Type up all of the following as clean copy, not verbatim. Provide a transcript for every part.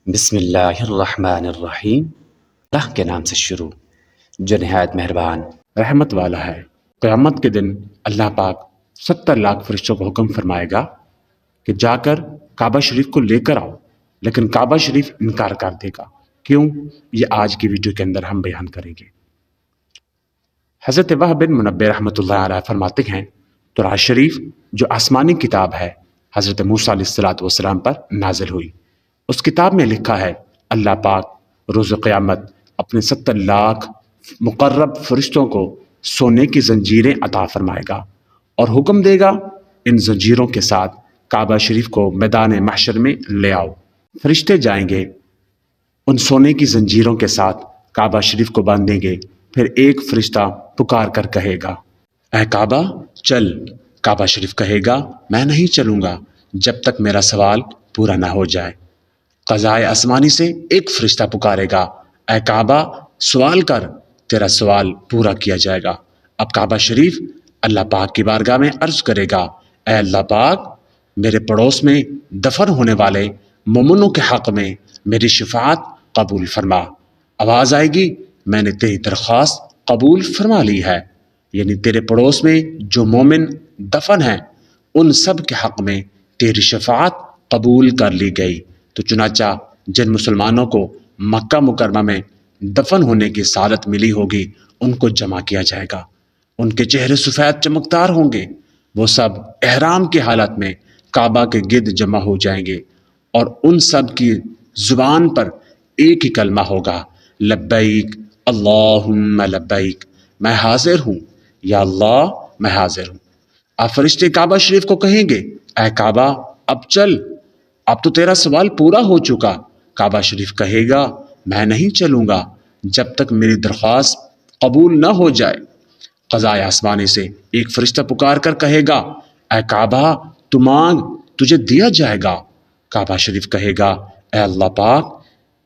بسم اللہ الرحمن الرحیم۔ اللہ کے نام سے شروع جو نہایت مہربان رحمت والا ہے۔ قیامت کے دن اللہ پاک 70 لاکھ فرشتوں کو حکم فرمائے گا کہ جا کر کعبہ شریف کو لے کر آؤ، لیکن کعبہ شریف انکار کر دے گا۔ کیوں؟ یہ آج کی ویڈیو کے اندر ہم بیان کریں گے۔ حضرت وہب بن منبہ رحمۃ اللہ علیہ فرماتے ہیں توراۃ شریف جو آسمانی کتاب ہے حضرت موسیٰ علیہ السلام پر نازل ہوئی۔ اس کتاب میں لکھا ہے اللہ پاک روز قیامت اپنے 70 لاکھ مقرب فرشتوں کو سونے کی زنجیریں عطا فرمائے گا اور حکم دے گا ان زنجیروں کے ساتھ کعبہ شریف کو میدان محشر میں لے آؤ۔ فرشتے جائیں گے، ان سونے کی زنجیروں کے ساتھ کعبہ شریف کو باندھیں گے۔ پھر ایک فرشتہ پکار کر کہے گا اے کعبہ چل۔ کعبہ شریف کہے گا میں نہیں چلوں گا جب تک میرا سوال پورا نہ ہو جائے۔ قضائے آسمانی سے ایک فرشتہ پکارے گا اے کعبہ سوال کر، تیرا سوال پورا کیا جائے گا۔ اب کعبہ شریف اللہ پاک کی بارگاہ میں عرض کرے گا اے اللہ پاک میرے پڑوس میں دفن ہونے والے مومنوں کے حق میں میری شفاعت قبول فرما۔ آواز آئے گی میں نے تیری درخواست قبول فرما لی ہے، یعنی تیرے پڑوس میں جو مومن دفن ہیں ان سب کے حق میں تیری شفاعت قبول کر لی گئی۔ تو چنانچہ جن مسلمانوں کو مکہ مکرمہ میں دفن ہونے کی سعادت ملی ہوگی ان کو جمع کیا جائے گا۔ ان کے چہرے سفید چمکدار ہوں گے، وہ سب احرام کی حالت میں کعبہ کے گرد جمع ہو جائیں گے اور ان سب کی زبان پر ایک ہی کلمہ ہوگا لبیک اللہم لبیک، میں حاضر ہوں یا اللہ میں حاضر ہوں۔ اب فرشتے کعبہ شریف کو کہیں گے اے کعبہ اب چل، اب تو تیرا سوال پورا ہو چکا۔ کعبہ شریف کہے گا میں نہیں چلوں گا جب تک میری درخواست قبول نہ ہو جائے۔ قضائے آسمانی سے ایک فرشتہ پکار کر کہے گا اے کعبہ تو مانگ تجھے دیا جائے گا۔ کعبہ شریف کہے گا اے اللہ پاک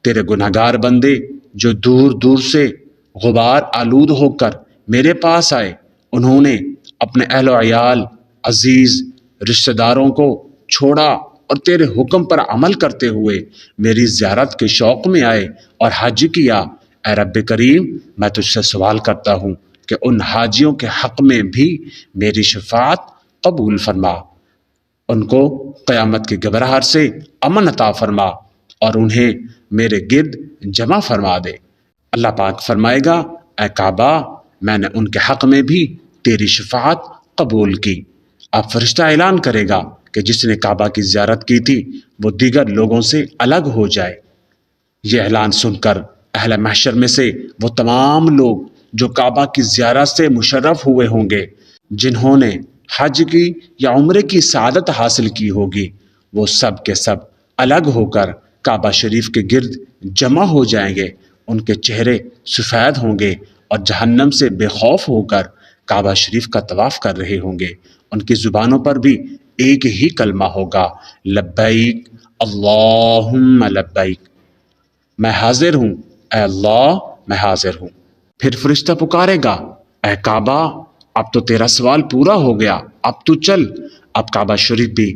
تیرے گناہگار بندے جو دور دور سے غبار آلود ہو کر میرے پاس آئے، انہوں نے اپنے اہل و عیال عزیز رشتہ داروں کو چھوڑا اور تیرے حکم پر عمل کرتے ہوئے میری زیارت کے شوق میں آئے اور حج کیا۔ اے رب کریم میں تجھ سے سوال کرتا ہوں کہ ان حاجیوں کے حق میں بھی میری شفاعت قبول فرما، ان کو قیامت کی گھبراہٹ سے امن عطا فرما اور انہیں میرے گرد جمع فرما دے۔ اللہ پاک فرمائے گا اے کعبہ میں نے ان کے حق میں بھی تیری شفاعت قبول کی۔ اب فرشتہ اعلان کرے گا کہ جس نے کعبہ کی زیارت کی تھی وہ دیگر لوگوں سے الگ ہو جائے۔ یہ اعلان سن کر اہل محشر میں سے وہ تمام لوگ جو کعبہ کی زیارت سے مشرف ہوئے ہوں گے، جنہوں نے حج کی یا عمرے کی سعادت حاصل کی ہوگی، وہ سب کے سب الگ ہو کر کعبہ شریف کے گرد جمع ہو جائیں گے۔ ان کے چہرے سفید ہوں گے اور جہنم سے بے خوف ہو کر کعبہ شریف کا طواف کر رہے ہوں گے۔ ان کی زبانوں پر بھی ایک ہی کلمہ ہوگا لبیک اللہم لبیک، میں حاضر ہوں اے اللہ میں حاضر ہوں۔ پھر فرشتہ پکارے گا اے کعبہ اب تو تیرا سوال پورا ہو گیا، اب تو چل۔ اب کعبہ شریف بھی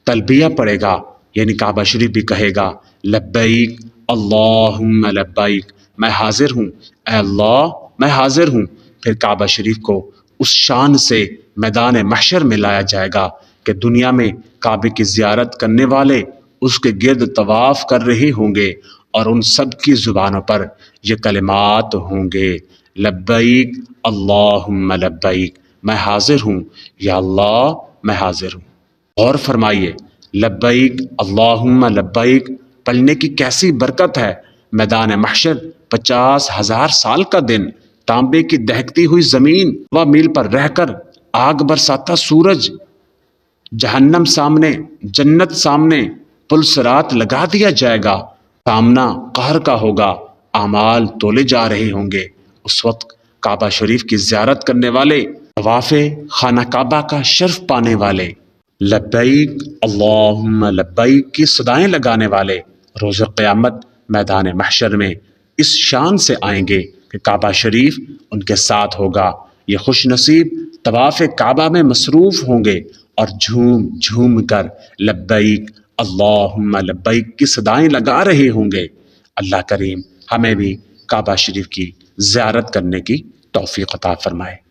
تلبیہ پڑے گا، یعنی کعبہ شریف بھی کہے گا لبیک اللہم لبیک، میں حاضر ہوں اے اللہ میں حاضر ہوں۔ پھر کعبہ شریف کو اس شان سے میدان محشر میں لایا جائے گا کہ دنیا میں کعبے کی زیارت کرنے والے اس کے گرد طواف کر رہے ہوں گے اور ان سب کی زبانوں پر یہ کلمات ہوں گے لبیک اللہم لبیک، میں حاضر ہوں یا اللہ میں حاضر ہوں۔ غور فرمائیے لبیک اللہم لبیک پڑھنے کی کیسی برکت ہے۔ میدان محشر 50,000 سال کا دن، تانبے کی دہکتی ہوئی زمین و میل پر رہ کر آگ برساتا سورج، جہنم سامنے جنت سامنے، پل صراط لگا دیا جائے گا، سامنا قہر کا ہوگا، اعمال تولے جا رہے ہوں گے۔ اس وقت کعبہ شریف کی زیارت کرنے والے، طواف خانہ کعبہ کا شرف پانے والے، لبیک اللہم لبیک کی صدائیں لگانے والے روز قیامت میدان محشر میں اس شان سے آئیں گے کہ کعبہ شریف ان کے ساتھ ہوگا۔ یہ خوش نصیب طواف کعبہ میں مصروف ہوں گے اور جھوم جھوم کر لبیک اللہم لبیک کی صدائیں لگا رہے ہوں گے۔ اللہ کریم ہمیں بھی کعبہ شریف کی زیارت کرنے کی توفیق عطا فرمائے۔